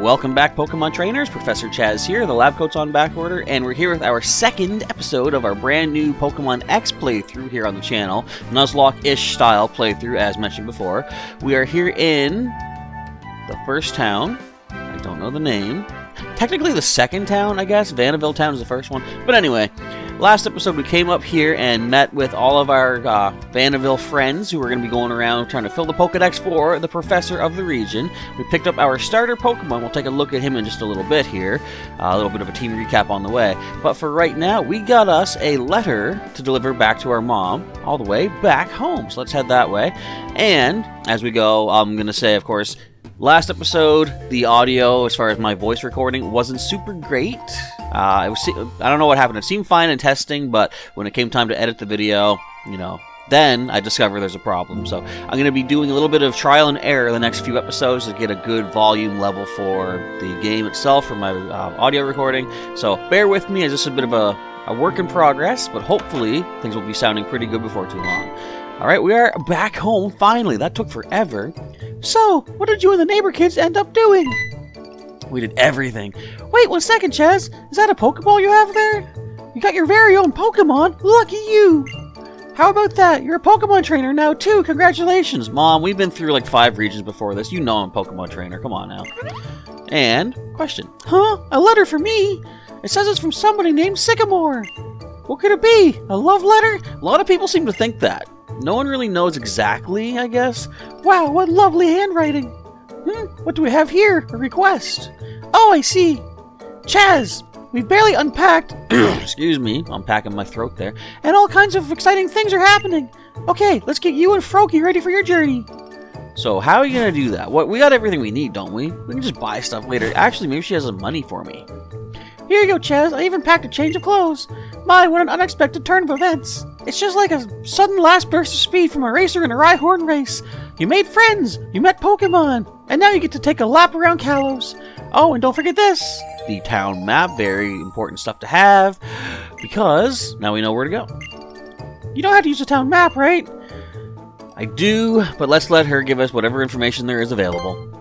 Welcome back, Pokemon trainers. Professor Chaz here, the lab coat's on back order, and we're here with our second episode of our brand new Pokemon X playthrough here on the channel. Nuzlocke-ish style playthrough, as mentioned before. We are here in the first town. I don't know the name. Technically the second town, I guess. Vanderbilt Town is the first one. But anyway, last episode we came up here and met with all of our Vanderbilt friends who were going to be going around trying to fill the Pokedex for the professor of the region. We picked up our starter Pokemon. We'll take a look at him in just a little bit here. A little bit of a team recap on the way. But for right now, we got us a letter to deliver back to our mom all the way back home. So let's head that way. And as we go, I'm going to say, of course, last episode, the audio, as far as my voice recording, wasn't super great. I don't know what happened. It seemed fine in testing, but when it came time to edit the video, then I discovered there's a problem. So I'm going to be doing a little bit of trial and error the next few episodes to get a good volume level for the game itself, for my audio recording. So bear with me, as this is a bit of a work in progress, but hopefully things will be sounding pretty good before too long. Alright, we are back home, finally. That took forever. So, what did you and the neighbor kids end up doing? We did everything. Wait 1 second, Chaz. Is that a Pokeball you have there? You got your very own Pokemon? Lucky you! How about that? You're a Pokemon trainer now, too. Congratulations. Mom, we've been through like 5 regions before this. You know I'm a Pokemon trainer. Come on now. And, question. Huh? A letter for me? It says it's from somebody named Sycamore. What could it be? A love letter? A lot of people seem to think that. No one really knows exactly, I guess. Wow, what lovely handwriting. What do we have here? A request. Oh, I see. Chaz, we've barely unpacked... Excuse me, I'm packing my throat there. And all kinds of exciting things are happening. Okay, let's get you and Froakie ready for your journey. So, how are you going to do that? We got everything we need, don't we? We can just buy stuff later. Actually, maybe she has some money for me. Here you go, Chaz. I even packed a change of clothes. My, what an unexpected turn of events. It's just like a sudden last burst of speed from a racer in a Rhyhorn race. You made friends, you met Pokemon, and now you get to take a lap around Kalos. Oh, and don't forget this. The town map, very important stuff to have, because now we know where to go. You know how to use a town map, right? I do, but let's let her give us whatever information there is available.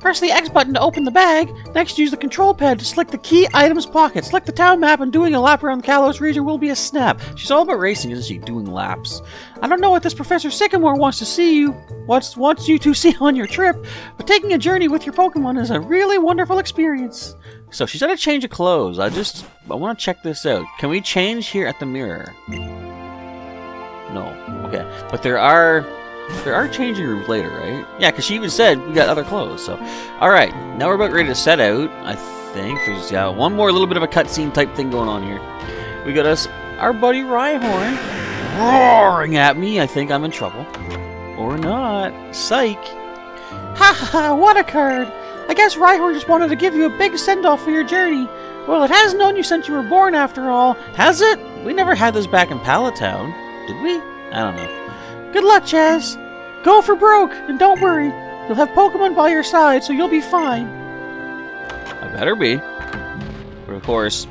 Press the X button to open the bag. Next, use the control pad to select the key items pocket. Select the town map, and doing a lap around the Kalos region will be a snap. She's all about racing, isn't she? Doing laps. I don't know what this Professor Sycamore wants you to see on your trip, but taking a journey with your Pokemon is a really wonderful experience. So she said a change of clothes. I want to check this out. Can we change here at the mirror? No. Okay. But there are changing rooms later, right? Yeah, because she even said we got other clothes. So, all right, now we're about ready to set out. I think there's one more little bit of a cutscene type thing going on here. We got our buddy Rhyhorn roaring at me. I think I'm in trouble, or not. Psych! Ha ha ha! What a card! I guess Rhyhorn just wanted to give you a big send-off for your journey. Well, it has known you since you were born, after all, has it? We never had this back in Pallet Town, did we? I don't know. Good luck, Chaz. Go for broke, and don't worry. You'll have Pokemon by your side, so you'll be fine. I better be. But of course,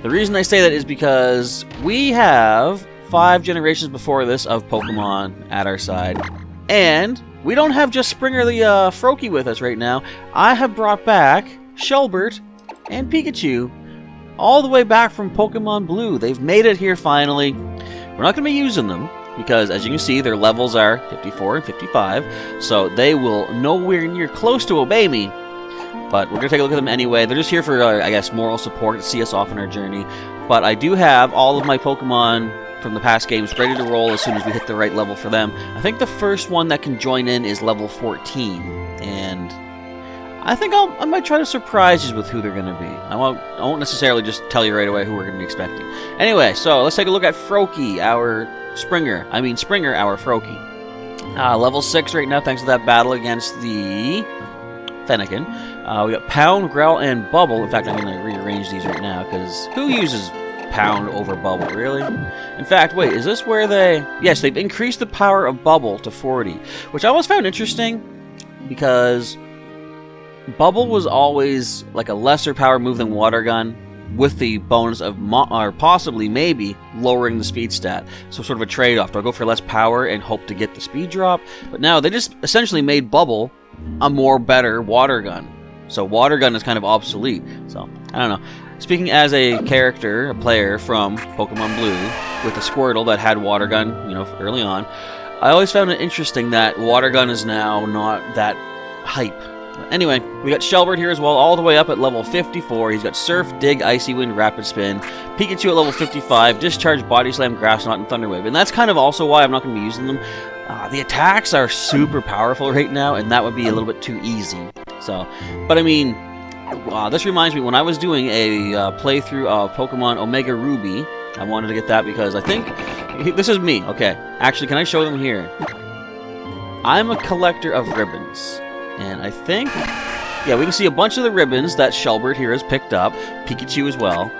the reason I say that is because we have 5 generations before this of Pokemon at our side. And we don't have just Springer the Froakie with us right now. I have brought back Shelbert and Pikachu all the way back from Pokemon Blue. They've made it here finally. We're not going to be using them, because as you can see, their levels are 54 and 55, so they will nowhere near close to obey me. But we're going to take a look at them anyway. They're just here for, I guess, moral support to see us off on our journey. But I do have all of my Pokemon from the past games ready to roll as soon as we hit the right level for them. I think the first one that can join in is level 14, and I think I might try to surprise you with who they're going to be. I won't necessarily just tell you right away who we're going to be expecting. Anyway, so let's take a look at Froakie, our Springer, our Froakie. Level 6 right now, thanks to that battle against the Fennekin. We got Pound, Growl, and Bubble. In fact, I'm going to rearrange these right now, because who uses Pound over Bubble, really? In fact, wait, is this where they... Yes, they've increased the power of Bubble to 40, which I always found interesting, because Bubble was always like a lesser power move than Water Gun, with the bonus of, or possibly, maybe, lowering the speed stat. So sort of a trade-off. Do I go for less power and hope to get the speed drop? But now, they just essentially made Bubble a more better Water Gun. So Water Gun is kind of obsolete. So, I don't know. Speaking as a character, a player from Pokemon Blue, with a Squirtle that had Water Gun, you know, early on, I always found it interesting that Water Gun is now not that hype. Anyway, we got Shelbert here as well, all the way up at level 54. He's got Surf, Dig, Icy Wind, Rapid Spin. Pikachu at level 55, Discharge, Body Slam, Grass Knot, and Thunder Wave. And that's kind of also why I'm not going to be using them. The attacks are super powerful right now, and that would be a little bit too easy. So, but I mean, this reminds me, when I was doing a playthrough of Pokemon Omega Ruby, I wanted to get that because I think, this is me, okay. Actually, can I show them here? I'm a collector of ribbons. And I think, yeah, we can see a bunch of the ribbons that Shelbert here has picked up. Pikachu as well.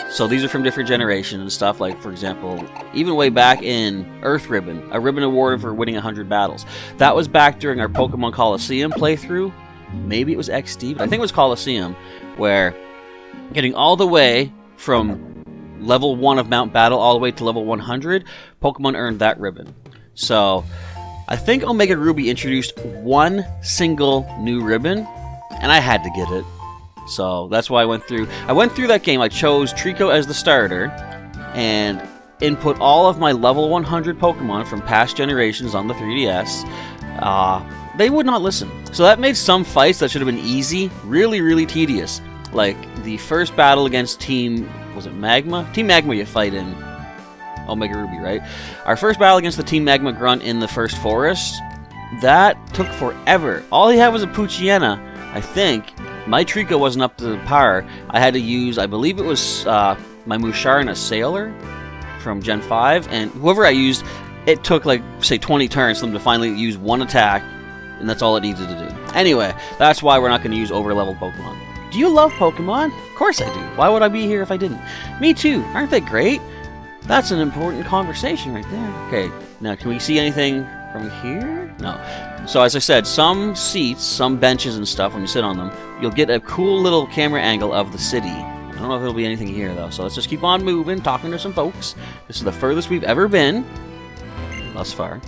So these are from different generations and stuff. Like, for example, even way back in Earth Ribbon, a ribbon awarded for winning 100 battles. That was back during our Pokemon Coliseum playthrough. Maybe it was XD, but I think it was Coliseum, where getting all the way from level 1 of Mount Battle all the way to level 100, Pokemon earned that ribbon. So I think Omega Ruby introduced one single new ribbon, and I had to get it. So that's why I went through that game. I chose Trico as the starter, and input all of my level 100 Pokemon from past generations on the 3DS. They would not listen. So that made some fights that should have been easy really, really tedious. Like the first battle against Team, was it Magma? Team Magma you fight in Omega Ruby, right? Our first battle against the Team Magma Grunt in the first forest, that took forever. All he had was a Poochyena, I think. My Trico wasn't up to par. I had to use, I believe it was my Musharna Sailor from Gen 5, and whoever I used, it took like, say, 20 turns for them to finally use one attack, and that's all it needed to do. Anyway, that's why we're not going to use over-leveled Pokemon. Do you love Pokemon? Of course I do. Why would I be here if I didn't? Me too. Aren't they great? That's an important conversation right there. Okay, now can we see anything from here? No. So as I said, some seats, some benches and stuff, when you sit on them, you'll get a cool little camera angle of the city. I don't know if there'll be anything here though, so let's just keep on moving, talking to some folks. This is the furthest we've ever been, thus far.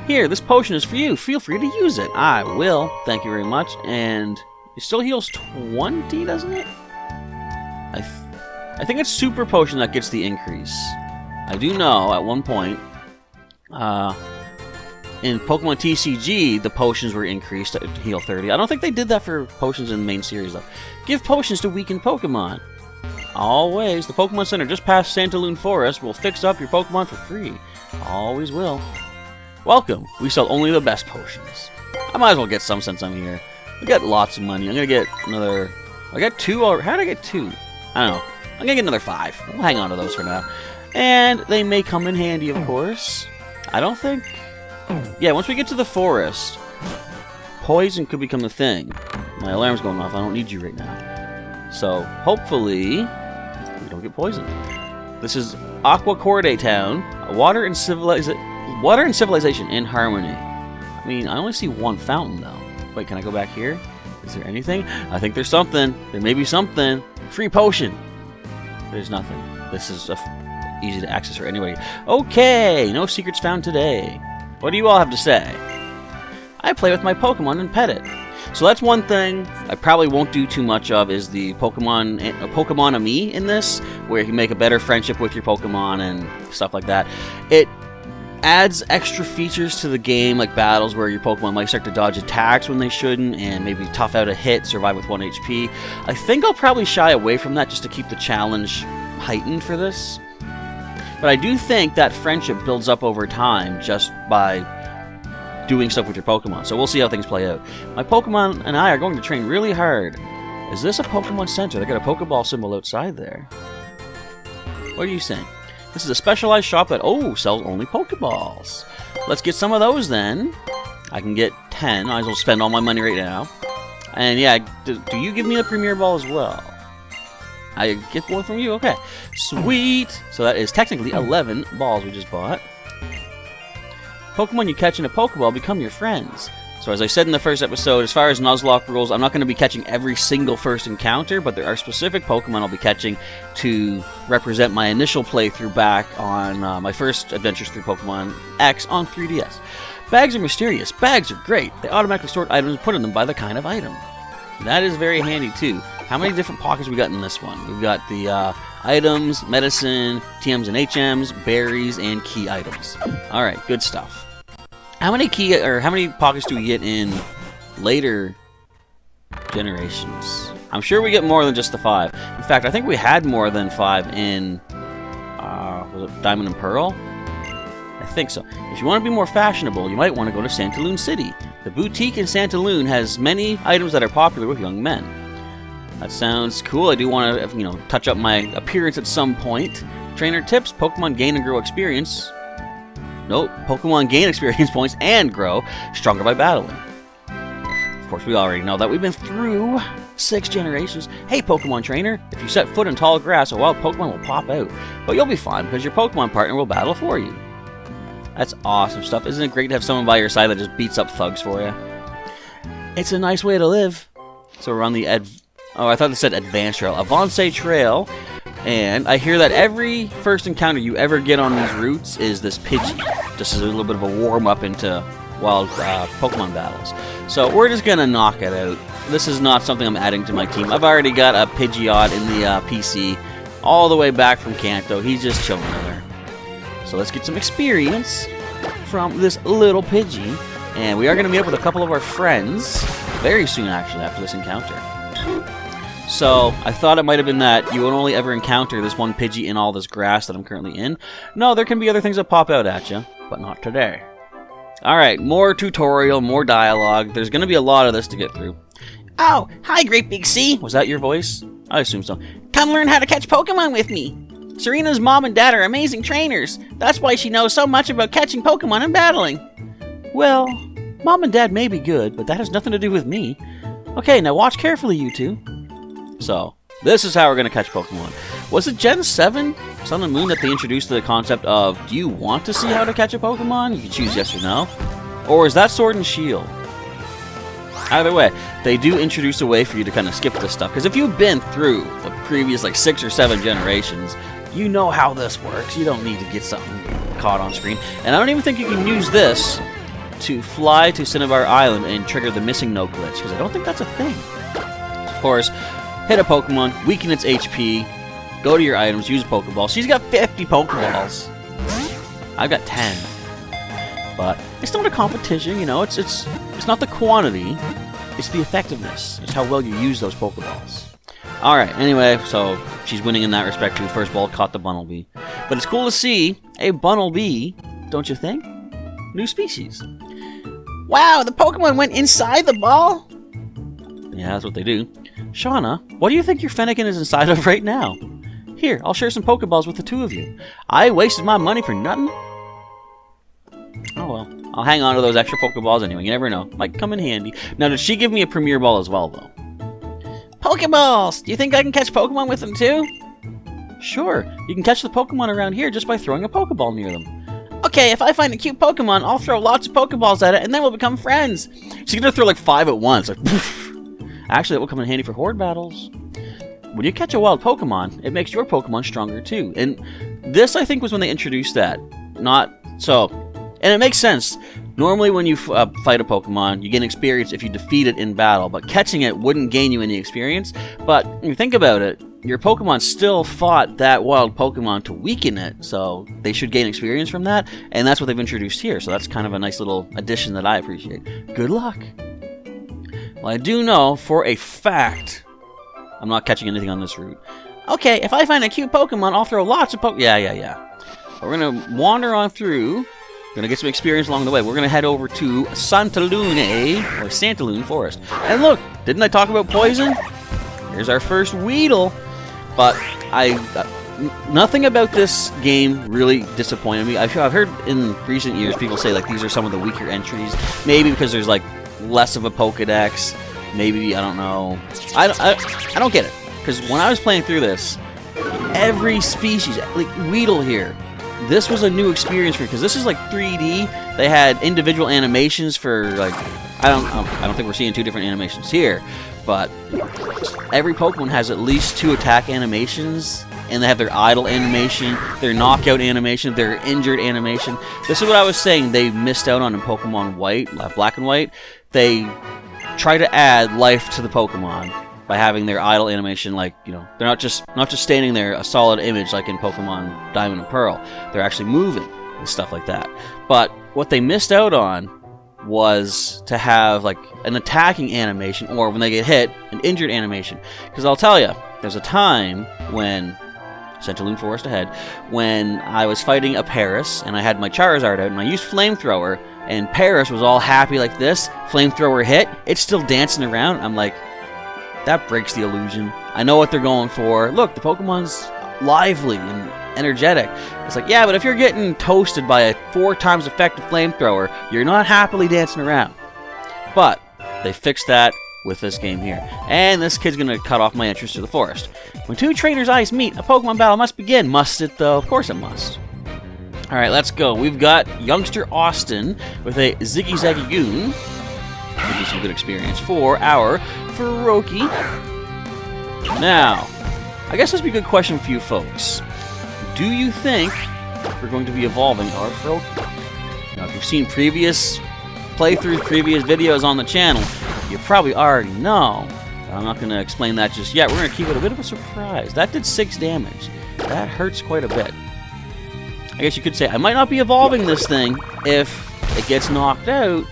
Here, this potion is for you. Feel free to use it. I will. Thank you very much. And it still heals 20, doesn't it? I think it's Super Potion that gets the increase. I do know, at one point, in Pokemon TCG, the potions were increased to heal 30. I don't think they did that for potions in the main series, though. Give potions to weakened Pokemon. Always. The Pokemon Center just past Santaloon Forest will fix up your Pokemon for free. Always will. Welcome. We sell only the best potions. I might as well get some since I'm here. We got lots of money. I'm gonna get another... I got 2 already. How did I get 2? I don't know. I'm gonna get another 5. We'll hang on to those for now. And they may come in handy, of course. I don't think... Yeah, once we get to the forest, poison could become a thing. My alarm's going off. I don't need you right now. So, hopefully, we don't get poisoned. This is Aqua Corday Town. Water and civilization in harmony. I mean, I only see one fountain, though. Wait, can I go back here? Is there anything? I think there's something. There may be something. Free potion. There's nothing. This is easy to access for anybody. Okay, no secrets found today. What do you all have to say? I play with my Pokemon and pet it. So that's one thing I probably won't do too much of, is the Pokemon-ame in this, where you can make a better friendship with your Pokemon and stuff like that. It adds extra features to the game, like battles where your Pokemon might start to dodge attacks when they shouldn't, and maybe tough out a hit, survive with 1 HP. I think I'll probably shy away from that just to keep the challenge heightened for this. But I do think that friendship builds up over time just by doing stuff with your Pokemon. So we'll see how things play out. My Pokemon and I are going to train really hard. Is this a Pokemon Center? They got a Pokeball symbol outside there. What are you saying? This is a specialized shop that, sells only Pokeballs. Let's get some of those then. I can get 10. I might as well spend all my money right now. And yeah, do you give me a Premier Ball as well? I get one from you? Okay. Sweet! So that is technically 11 balls we just bought. Pokemon you catch in a Pokeball become your friends. So as I said in the first episode, as far as Nuzlocke rules, I'm not going to be catching every single first encounter, but there are specific Pokemon I'll be catching to represent my initial playthrough back on my first adventures through Pokemon X on 3DS. Bags are mysterious. Bags are great. They automatically sort items and put in them by the kind of item. That is very handy too. How many different pockets we got in this one? We've got the items, medicine, TMs and HMs, berries, and key items. Alright, good stuff. How many pockets do we get in later generations? I'm sure we get more than just the 5. In fact, I think we had more than 5 in was it Diamond and Pearl? I think so. If you want to be more fashionable, you might want to go to Santaloon City. The boutique in Santaloon has many items that are popular with young men. That sounds cool. I do want to, touch up my appearance at some point. Trainer tips: Pokemon gain and grow experience. Nope, Pokemon gain experience points and grow stronger by battling. Of course, we already know that. We've been through 6 generations. Hey, Pokemon trainer, if you set foot in tall grass, a wild Pokemon will pop out. But you'll be fine because your Pokemon partner will battle for you. That's awesome stuff. Isn't it great to have someone by your side that just beats up thugs for you? It's a nice way to live. So we're on the I thought it said Advanced Trail. Avance Trail. And I hear that every first encounter you ever get on these routes is this Pidgey. Just as a little bit of a warm-up into wild Pokemon battles. So we're just going to knock it out. This is not something I'm adding to my team. I've already got a Pidgeot in the PC all the way back from Kanto. He's just chilling there. So let's get some experience from this little Pidgey. And we are going to meet up with a couple of our friends very soon, actually, after this encounter. So I thought it might have been that you would only ever encounter this one Pidgey in all this grass that I'm currently in. No, there can be other things that pop out at you, but not today. Alright, more tutorial, more dialogue. There's going to be a lot of this to get through. Oh, hi, Great Big C. Was that your voice? I assume so. Come learn how to catch Pokemon with me. Serena's mom and dad are amazing trainers. That's why she knows so much about catching Pokemon and battling. Well, Mom and Dad may be good, but that has nothing to do with me. Okay, now watch carefully, you two. So, this is how we're going to catch Pokemon. Was it Gen 7, Sun and Moon, that they introduced the concept of, do you want to see how to catch a Pokemon? You can choose yes or no. Or is that Sword and Shield? Either way, they do introduce a way for you to kind of skip this stuff. Because if you've been through the previous, 6 or 7 generations, you know how this works. You don't need to get something caught on screen. And I don't even think you can use this to fly to Cinnabar Island and trigger the missing no glitch. Because I don't think that's a thing. Of course, hit a Pokemon, weaken its HP, go to your items, use a Pokeball. She's got 50 Pokeballs. I've got 10. But it's not a competition, it's not the quantity, it's the effectiveness. It's how well you use those Pokeballs. Alright, anyway, so she's winning in that respect too. First ball caught the Bunnelby. But it's cool to see a Bunnelby, don't you think? New species. Wow, the Pokemon went inside the ball? Yeah, that's what they do. Shauna, what do you think your Fennekin is inside of right now? Here, I'll share some Pokeballs with the two of you. I wasted my money for nothing. Oh well, I'll hang on to those extra Pokeballs anyway, you never know. Might come in handy. Now, did she give me a Premier Ball as well, though? Pokeballs! Do you think I can catch Pokemon with them, too? Sure, you can catch the Pokemon around here just by throwing a Pokeball near them. Okay, if I find a cute Pokemon, I'll throw lots of Pokeballs at it, and then we'll become friends. She's gonna throw 5 at once, poof. Actually, it will come in handy for horde battles. When you catch a wild Pokemon, it makes your Pokemon stronger, too. And this, I think, was when they introduced that. And it makes sense. Normally, when you fight a Pokemon, you gain experience if you defeat it in battle, but catching it wouldn't gain you any experience. But when you think about it, your Pokemon still fought that wild Pokemon to weaken it, so they should gain experience from that, and that's what they've introduced here, so that's kind of a nice little addition that I appreciate. Good luck! Well, I do know, for a fact, I'm not catching anything on this route. Okay, if I find a cute Pokemon, I'll throw lots of Yeah. But we're gonna wander on through. Gonna get some experience along the way. We're gonna head over to Santaloon Forest. And look, didn't I talk about poison? Here's our first Weedle. But nothing about this game really disappointed me. I've heard in recent years people say these are some of the weaker entries. Maybe because there's less of a Pokedex. Maybe, I don't know. I don't get it. Because when I was playing through this, every species, Weedle here, this was a new experience for me, because this is 3D. They had individual animations for I don't think we're seeing 2 different animations here, but every Pokemon has at least 2 attack animations, and they have their idle animation, their knockout animation, their injured animation. This is what I was saying they missed out on in Pokemon White, Black and White. They try to add life to the Pokemon by having their idle animation, like, you know, they're not just standing there, a solid image like in Pokemon Diamond and Pearl. They're actually moving and stuff like that. But what they missed out on was to have like an attacking animation, or when they get hit, an injured animation. Because I'll tell you, there's a time when Centraloon Forest ahead, when I was fighting a Paris, and I had my Charizard out, and I used Flamethrower, and Paris was all happy like this. Flamethrower hit, it's still dancing around. I'm like, that breaks the illusion. I know what they're going for. Look, the Pokemon's lively and energetic. It's like, yeah, but if you're getting toasted by a 4 times effective Flamethrower, you're not happily dancing around. But they fixed that with this game here. And this kid's gonna cut off my entrance to the forest. When 2 trainers' eyes meet, a Pokemon battle must begin. Must it, though? Of course it must. Alright, let's go. We've got youngster Austin with a Ziggy Zaggy-goon. Give you some good experience for our Feroki. Now, I guess this would be a good question for you folks. Do you think we're going to be evolving our Feroki? Now, if you've seen previous playthroughs, previous videos on the channel, you probably already know. But I'm not going to explain that just yet. We're going to keep it a bit of a surprise. That did 6 damage. That hurts quite a bit. I guess you could say I might not be evolving this thing if it gets knocked out,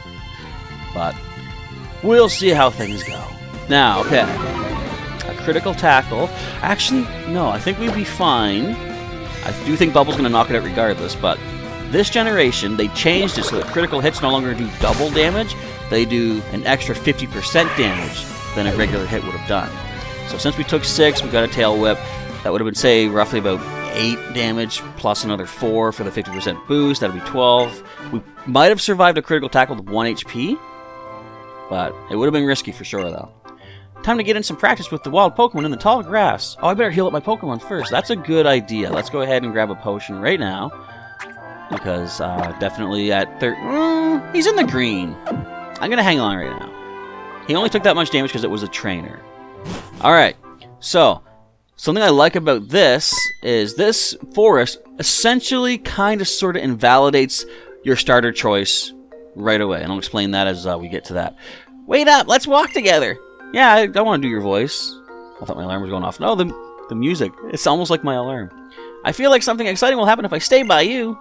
but we'll see how things go. Now, okay, a critical tackle. Actually, no, I think we'd be fine. I do think Bubble's going to knock it out regardless, but this generation, they changed it so that critical hits no longer do double damage. They do an extra 50% damage than a regular hit would have done. So since we took 6, we got a Tail Whip. That would have been, say, roughly about 8 damage plus another 4 for the 50% boost. That would be 12. We might have survived a critical tackle with 1 HP, but it would have been risky for sure, though. Time to get in some practice with the wild Pokemon in the tall grass. Oh, I better heal up my Pokemon first. That's a good idea. Let's go ahead and grab a potion right now, because definitely at he's in the green. I'm going to hang on right now. He only took that much damage because it was a trainer. Alright, so something I like about this is this forest essentially kind of sort of invalidates your starter choice right away. And I'll explain that as we get to that. Wait up, let's walk together. Yeah, I don't want to do your voice. I thought my alarm was going off. No, the music. It's almost like my alarm. I feel like something exciting will happen if I stay by you.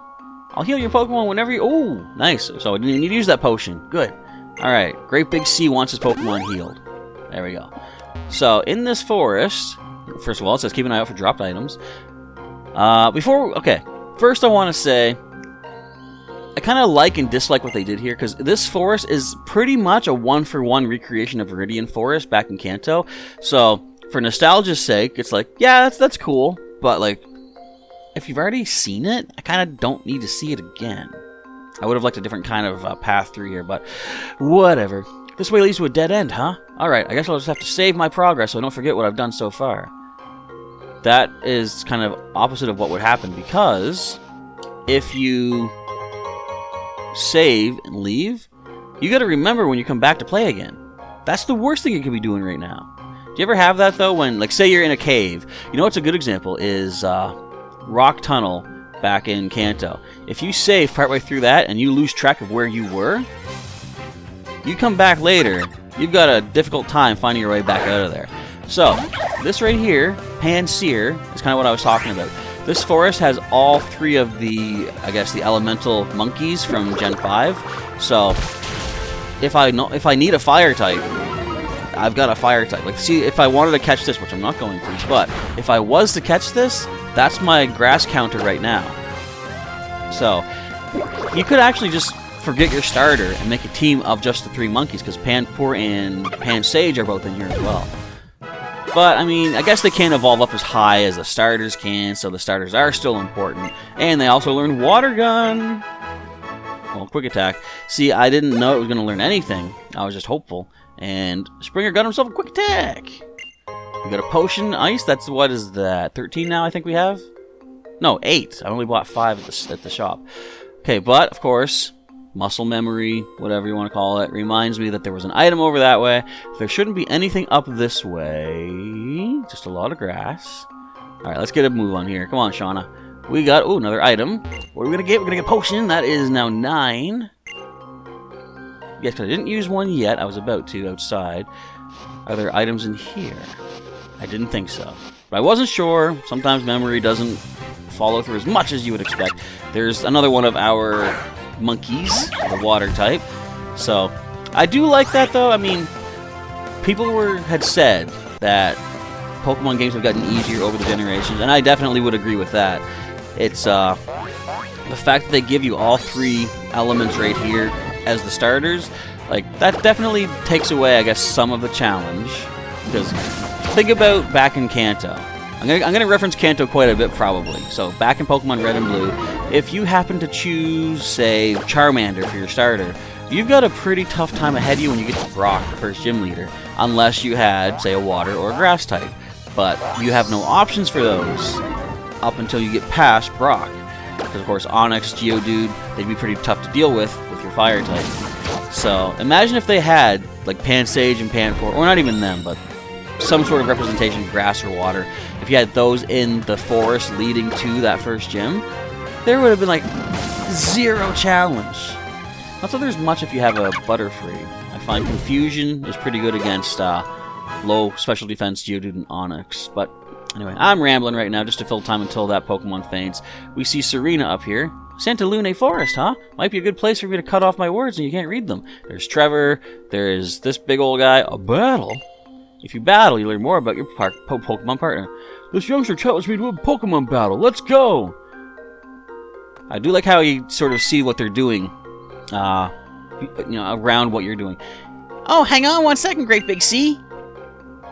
I'll heal your Pokemon whenever you... Oh, nice. So I didn't need to use that potion. Good. Alright, Great Big C wants his Pokemon healed. There we go. So, in this forest... First of all, it says keep an eye out for dropped items. First I want to say... I kind of like and dislike what they did here, because this forest is pretty much a one-for-one recreation of Viridian Forest back in Kanto. So, for nostalgia's sake, it's like, yeah, that's cool, but like, if you've already seen it, I kind of don't need to see it again. I would have liked a different kind of path through here, but whatever. This way leads to a dead end, huh? Alright, I guess I'll just have to save my progress so I don't forget what I've done so far. That is kind of opposite of what would happen, because if you save and leave, you gotta remember when you come back to play again. That's the worst thing you could be doing right now. Do you ever have that, though, when, like, say you're in a cave? You know what's a good example is Rock Tunnel back in Kanto. If you save partway through that and you lose track of where you were, you come back later, you've got a difficult time finding your way back out of there. So, this right here, Pansear, is kind of what I was talking about. This forest has all 3 of the, I guess, the elemental monkeys from Gen 5. So, if I need a fire type, I've got a fire type. Like, see, if I wanted to catch this, which I'm not going to, but if I was to catch this, that's my grass counter right now. So, you could actually just forget your starter and make a team of just the 3 monkeys, because Panpour and Pansage are both in here as well. But, I mean, I guess they can't evolve up as high as the starters can, so the starters are still important. And they also learn Water Gun! Well, Quick Attack. See, I didn't know it was going to learn anything. I was just hopeful. And Springer got himself a Quick Attack! We got a Potion Ice. That's, what is that, 13 now I think we have? No, 8. I only bought 5 at the shop. Okay, but, of course... Muscle memory, whatever you want to call it, reminds me that there was an item over that way. There shouldn't be anything up this way. Just a lot of grass. Alright, let's get a move on here. Come on, Shauna. We got, another item. What are we going to get? We're going to get potion. That is now 9. Yes, I didn't use one yet. I was about to outside. Are there items in here? I didn't think so. But I wasn't sure. Sometimes memory doesn't follow through as much as you would expect. There's another one of our monkeys, the water type. So, I do like that though. I mean, people had said that Pokemon games have gotten easier over the generations, and I definitely would agree with that. It's the fact that they give you all 3 elements right here as the starters, like, that definitely takes away, I guess, some of the challenge. Because think about back in Kanto. I'm gonna reference Kanto quite a bit, probably. So back in Pokemon Red and Blue, if you happen to choose, say, Charmander for your starter, you've got a pretty tough time ahead of you when you get to Brock, the first gym leader, unless you had, say, a water or a grass type. But you have no options for those up until you get past Brock. Because, of course, Onix, Geodude, they'd be pretty tough to deal with your fire type. So, imagine if they had, like, Pansage and Panpour, or not even them, but some sort of representation, grass or water. If you had those in the forest leading to that first gym, there would have been, like, 0 challenge. Not that there's much if you have a Butterfree. I find Confusion is pretty good against low special defense Geodude and Onix. But anyway, I'm rambling right now just to fill time until that Pokemon faints. We see Serena up here. Santa Lune Forest, huh? Might be a good place for me to cut off my words and you can't read them. There's Trevor. There's this big old guy. A battle? If you battle, you learn more about your Pokemon partner. This youngster challenged me to a Pokemon battle. Let's go! I do like how you sort of see what they're doing, around what you're doing. Oh, hang on 1 second, Great Big C.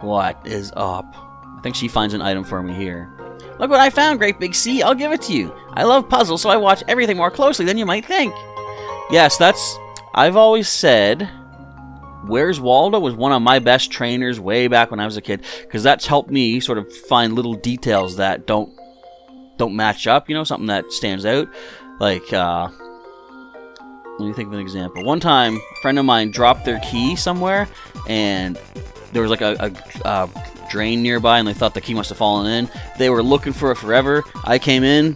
What is up? I think she finds an item for me here. Look what I found, Great Big C. I'll give it to you. I love puzzles, so I watch everything more closely than you might think. Yes, I've always said, Where's Waldo was one of my best trainers way back when I was a kid, because that's helped me sort of find little details that don't match up, something that stands out. Like, let me think of an example. One time, a friend of mine dropped their key somewhere, and there was like a drain nearby, and they thought the key must have fallen in. They were looking for it forever. I came in,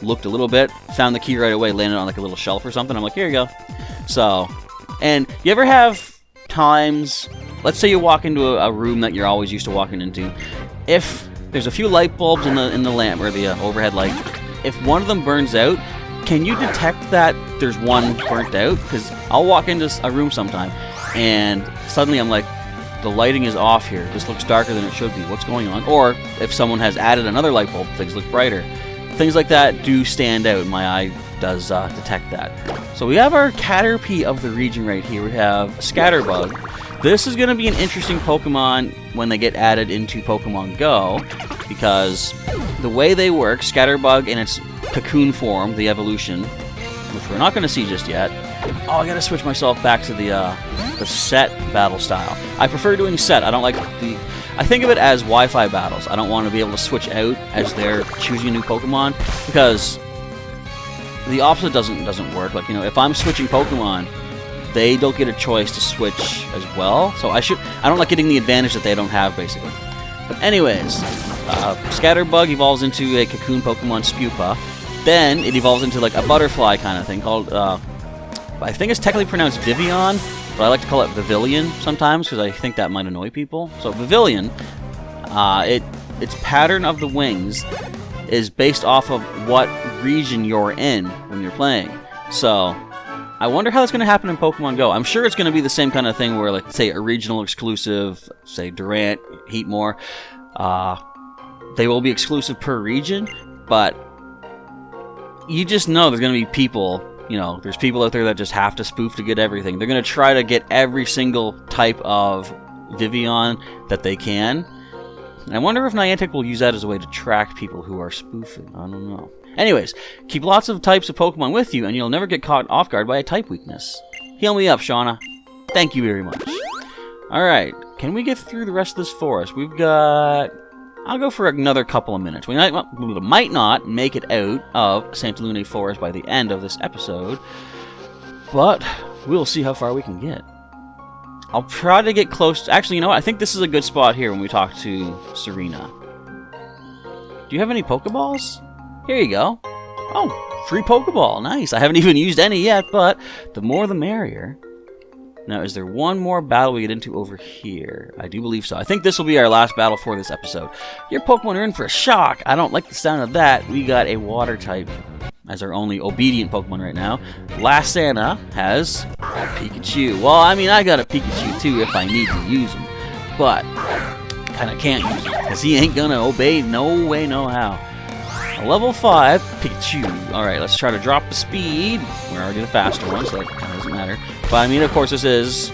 looked a little bit, found the key right away, landed on like a little shelf or something. I'm like, here you go. So, and you ever have times, let's say you walk into a room that you're always used to walking into. If there's a few light bulbs in the lamp or the overhead light, if one of them burns out, can you detect that there's one burnt out? Because I'll walk into a room sometime, and suddenly I'm like, the lighting is off here. This looks darker than it should be. What's going on? Or if someone has added another light bulb, things look brighter. Things like that do stand out. My eye does detect that. So we have our Caterpie of the region right here. We have Scatterbug. This is going to be an interesting Pokemon when they get added into Pokemon Go, because the way they work, Scatterbug in its cocoon form, the evolution, which we're not going to see just yet. Oh, I got to switch myself back to the set battle style. I prefer doing set. I don't like I think of it as Wi-Fi battles. I don't want to be able to switch out as they're choosing a new Pokemon, because the opposite doesn't work. Like, if I'm switching Pokemon, they don't get a choice to switch as well. So I don't like getting the advantage that they don't have, basically. But anyways, Scatterbug evolves into a cocoon Pokemon, Spupa. Then it evolves into like a butterfly kind of thing called, I think it's technically pronounced Vivian, but I like to call it Vivillon sometimes because I think that might annoy people. So Vivillon, its pattern of the wings is based off of what region you're in when you're playing. So I wonder how that's going to happen in Pokemon Go. I'm sure it's going to be the same kind of thing where, like, say, a regional exclusive, say Durant, Heatmore, they will be exclusive per region, but you just know there's going to be people, there's people out there that just have to spoof to get everything. They're going to try to get every single type of Vivian that they can. And I wonder if Niantic will use that as a way to track people who are spoofing. I don't know. Anyways, keep lots of types of Pokemon with you, and you'll never get caught off guard by a type weakness. Heal me up, Shauna. Thank you very much. Alright, can we get through the rest of this forest? We've got... I'll go for another couple of minutes. We might not make it out of Santa Lune Forest by the end of this episode, but we'll see how far we can get. I'll try to get close to... Actually, you know what? I think this is a good spot here when we talk to Serena. Do you have any Pokeballs? Here you go. Oh, free Pokeball. Nice. I haven't even used any yet, but the more the merrier. Now, is there one more battle we get into over here? I do believe so. I think this will be our last battle for this episode. Your Pokemon are in for a shock. I don't like the sound of that. We got a water type as our only obedient Pokemon right now. Last Santa has a Pikachu. Well, I mean, I got a Pikachu too if I need to use him. But, kind of can't use him because he ain't gonna obey no way, no how. A level 5 Pikachu. Alright, let's try to drop the speed. We're already the faster one, so that kind of doesn't matter. But I mean, of course, this is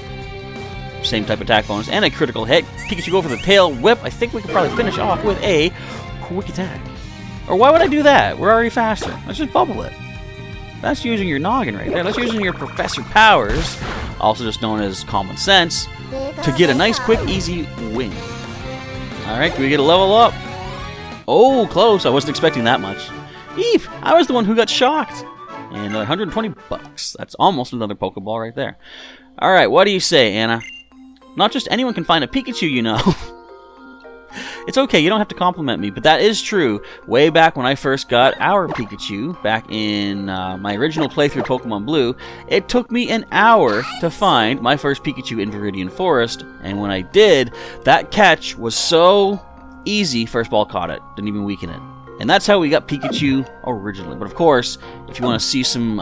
same type attack bonus and a critical hit. Pikachu go for the tail whip. I think we could probably finish off with a quick attack. Or why would I do that? We're already faster. Let's just bubble it. That's using your noggin right there. That's using your Professor Powers, also just known as common sense, to get a nice, quick, easy win. Alright, can we get a level up? Oh, close. I wasn't expecting that much. Eep! I was the one who got shocked. And $120. That's almost another Pokeball right there. Alright, what do you say, Anna? Not just anyone can find a Pikachu, you know. It's okay, you don't have to compliment me, but that is true. Way back when I first got our Pikachu, back in my original playthrough Pokemon Blue, it took me an hour to find my first Pikachu in Viridian Forest, and when I did, that catch was so easy, first ball caught it, didn't even weaken it. And that's how we got Pikachu originally. But of course, if you want to see some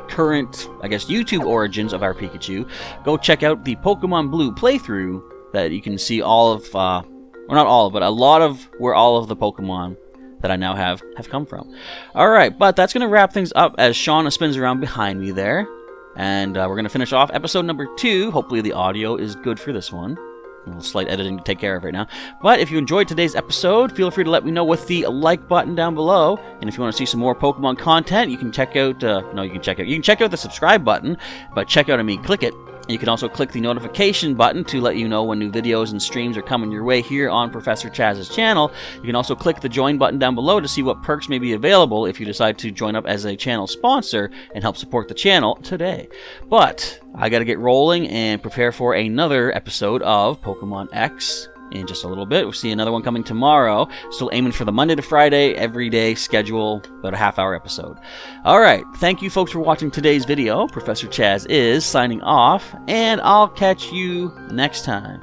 current, I guess, YouTube origins of our Pikachu, go check out the Pokemon Blue playthrough that you can see all of, well, not all of, but a lot of where all of the Pokemon that I now have come from. Alright, but that's going to wrap things up as Shauna spins around behind me there. And we're going to finish off episode number 2. Hopefully the audio is good for this one. A little slight editing to take care of right now. But if you enjoyed today's episode, feel free to let me know with the like button down below. And if you want to see some more Pokemon content, you can check out, you can check out the subscribe button, but check out, I mean, click it. You can also click the notification button to let you know when new videos and streams are coming your way here on Professor Chaz's channel. You can also click the join button down below to see what perks may be available if you decide to join up as a channel sponsor and help support the channel today. But I gotta get rolling and prepare for another episode of Pokemon X in just a little bit. We'll see another one coming tomorrow. Still aiming for the Monday to Friday, everyday schedule, about a half-hour episode. Alright, thank you folks for watching today's video. Professor Chaz is signing off, and I'll catch you next time.